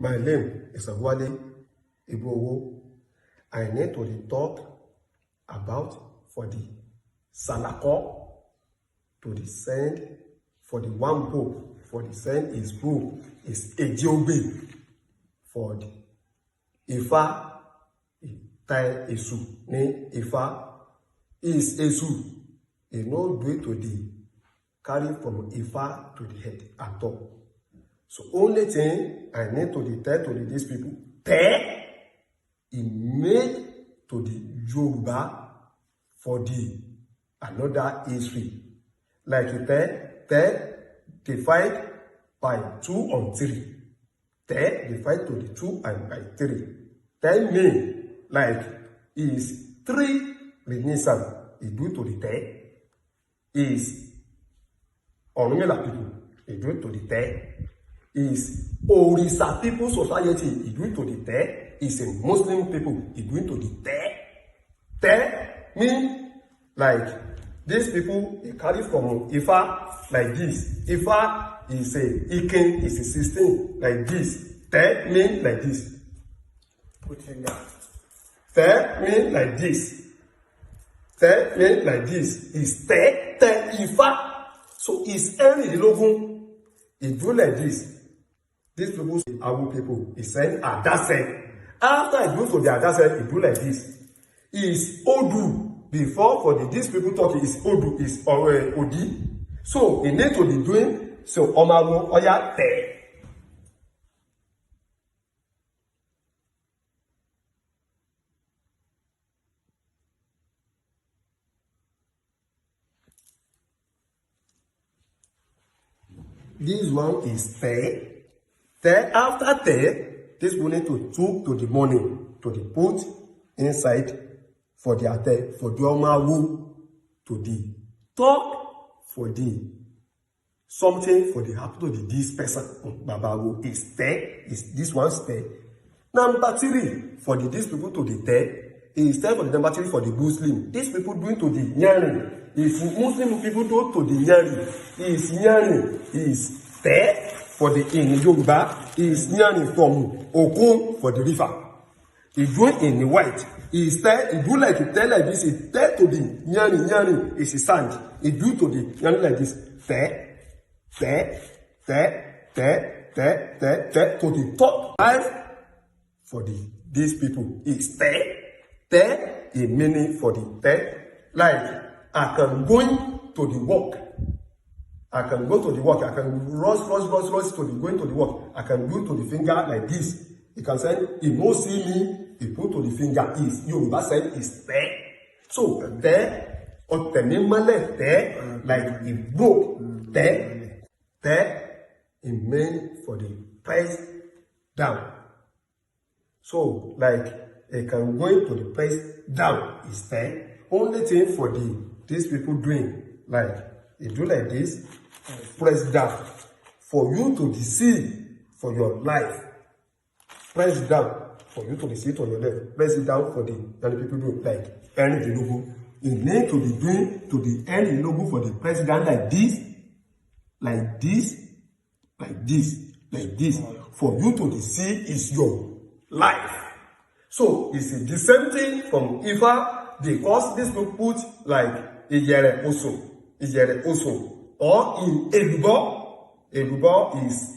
My name is Wale Ibowo. I need to talk about for the Salako to the send for the one book. For the send is book is Ejiobe. For the Ifa Tai Esu. Ne Ifa is Esu. You know, do it to the carry from Ifa to the head at all. So only thing I need to tell to these people, Te is made to the Yoruba for the another history. Like Te divide by 2 and 3. Te divide to the 2 and by 3. Te mean like is 3 renaissance. Is due to the Te. Is Orisa people. Is due to the Te. Is Orisa people society is doing to the Te, is a Muslim people is doing to the Te. Te mean like these people they carry from Ifa like this. Ifa is a Iken is a 16 like this. Te mean like this. Put it down. Te mean like this. Te mean like this. Is Te Ifa. So is any logo. It do like this. These people, our people, is saying Adase. After it goes to the Adase, it do like this. Is Odu. Before for these people talking is Odu, is Odi. So it need to be doing so Omago Oya Te. This one is Te. Then after that, this will need to took to the money to the put inside for the attack for the omawu to the talk for the something for the happen to the this person babawu is there is this one's there. Number 3 for the these people to the there is there for the number 3 for the Muslim. These people doing to the Yanrin. If Muslim people do to the Yanrin is there. For the in Yoruba is Yanrin from Okun for the river. He do it in the white. He do like to tell like this. He tell to the Yanrin is the sand. He do to the Yanrin like this. To the top 5 for these people is te is meaning for the te. Like I can go to the work. I can go to the work. I can rush to the going to the work. I can do to the finger like this. You can say, he no see me, he put to the finger is. Yoruba said is te. So te or te te like it broke. Te is meant for the press down. So like it can go to the press down is te. Only thing for these people doing like they do like this, press down. For you to deceive for your life, press down. For you to deceive on your life, press it down for the people do like earn the logo. You need to be doing to the earn the logo for the president like this, like this, like this, like this. For you to deceive is your life. So it's the same thing from Ifa because this will put like Ijere also. Or in Elubo is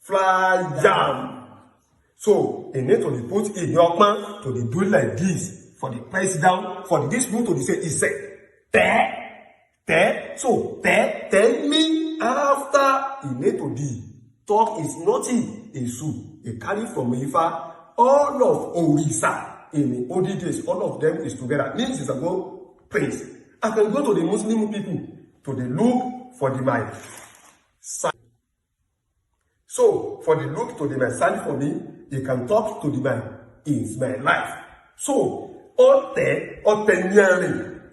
fly down. So you need to be put in your man to be doing like this for the press down for this move to the say is say te. So te me after you need to be talk is nothing Esu. You carry from Ifa all of Orisa in the old days, all of them is together. Means it's a go prince. I can go to the Muslim people to the look for the mind. So for the look to the mind side for me, you can talk to the mind in my life. So ote Yanrin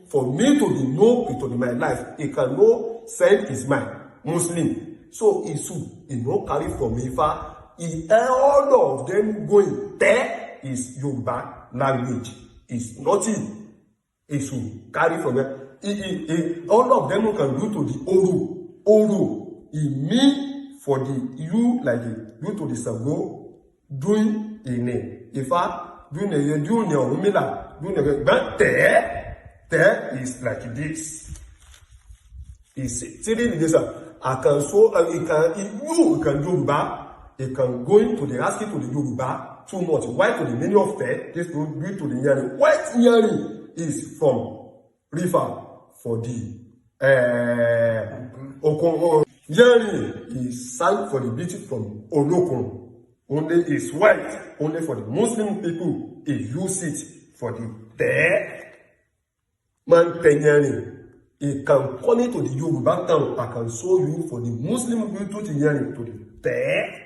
for me to be know into the my life, he can know send his mind Muslim. So Isu, he no carry from Ifa. All of them going there is Yoruba language. It's nothing. Isu carry from there. All of them can go to the Oru. It means for the you like you to the Sango doing a name. If I doing a junior Mila doing a but there is like this. Is sitting this I can so it can do back. It can go into the asking to the Yoruba too much. Why to the meaning of fair? This will do to the Yanrin. White Yanrin is from river for the Okon. Yanrin is sang for the beauty from Olokun. Only is white. Only for the Muslim people. It use it for the there. Man Yanrin. It can come into the Yoruba town. I can show you for the Muslim people to Yanrin to the there.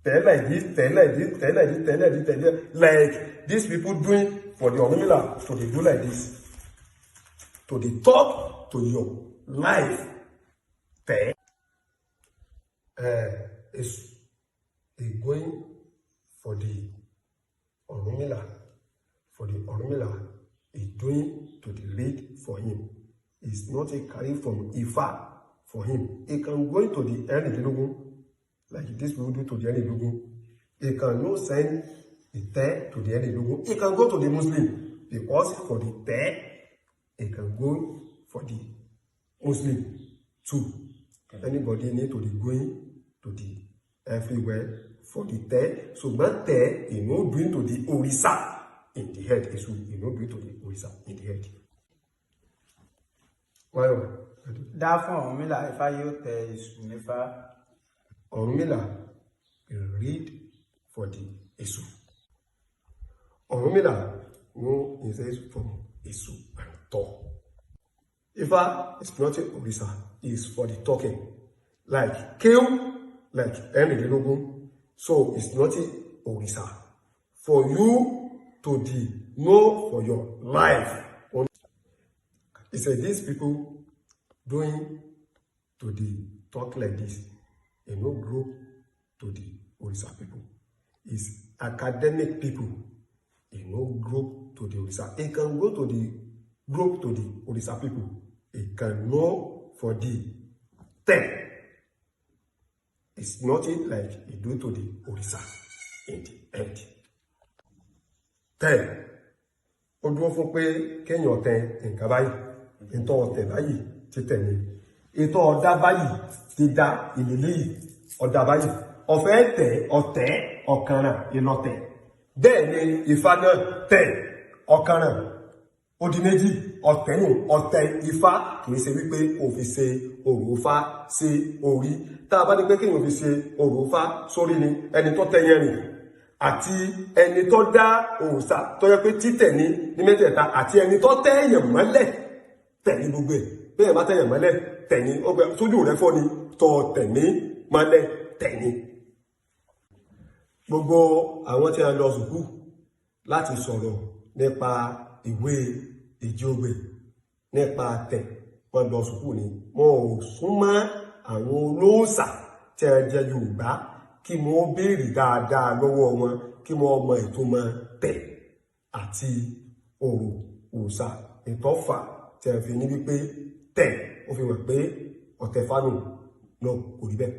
Tell like this, tell like this, tell like this, tell like this, tell like this. Like these people doing for the Orisa, so they do like this. To the talk to your life. There. Is going for the Orisa. For the Orisa is doing to the lead for him. It's not a carry from Ifa for him. It can go into the Yanrin. Like this people do to the Yanrin. It can no send the te to the Yanrin. It can go to the Muslim because for the te, it can go for the Muslim too. Anybody need to be going to the everywhere for the te. So that te, you know, bring to the Orisa in the head. It's you know, bring to the Orisa in the head. Why? That for me, like if I you te is never. Orumila will read for the Esu. Orumila no is from Esu and talk. Ifa is not Orisa, is for the talking. Like kill, like Yanrin. So it's not Orisa. For you to the know for your life. He said these people doing to the talk like this. A no group to the Orisa people. It's academic people. A no group to the Orisa. It can go to the group to the Orisa people. It can know for the 10. It's not it like it do to the Orisa in the end. 10. Ó dúró fún pé kéèyàn tẹ nǹkan báyìí. Ìtọ́ ọ̀tẹ̀ báyìí ti tẹ̀ ní. Ìtọ́ ọ̀dá báyìí ti dá ìlélẹ́ yìí. Ọ̀dá báyìí. Ọ̀fẹ́ tẹ̀ ọ̀tẹ̀ ọ̀kanràn ìlọ̀tẹ̀. Bẹ́ẹ̀ ni Ifá náà tẹ̀ ọ̀kanràn. Odi méjì ọ̀tẹ̀ nù ọ̀tẹ̀ Ifá kìí ṣe wípé kò fi ṣe òrùfá sí orí. Tá a bá ní pé kéèyàn fi ṣe òrùfá sórí ni ẹni tó tẹ Yanrin àti ẹni tó dá òòṣà tó yẹ pé títẹ̀ ní mẹ́tẹ̀ẹ̀ta àti ẹni tó tẹ́ èèyàn mọ́lẹ̀ tẹ̀ ní gbogbo ẹ̀. Bẹ́ẹ̀ bá tẹ̀yàn mọ́lẹ̀ tẹ̀ ní ọgbẹ́ sójú rẹ̀ fọ́ ni tọ̀ tẹ̀ ní mọ́lẹ̀ tẹ̀ ní. Gbogbo àwọn tí a lọ sùkúù láti sọ̀rọ̀ nípa ìwé ìjọgbè nípa tẹ̀ wọ́n lọ sùkúù ni wọn ò súnmọ́ àwọn olóòṣà tí a jẹ Yorùbá kí wọ́n béèrè dáadáa lọ́wọ́ wọn kí wọ́n mọ ìtumọ̀ tẹ̀ àti òòṣà ìtọ́fà tí a fi ní wípé tẹ̀ ó fi hàn pé ọ̀tẹ̀ fánù náà kò rí bẹ́ẹ̀.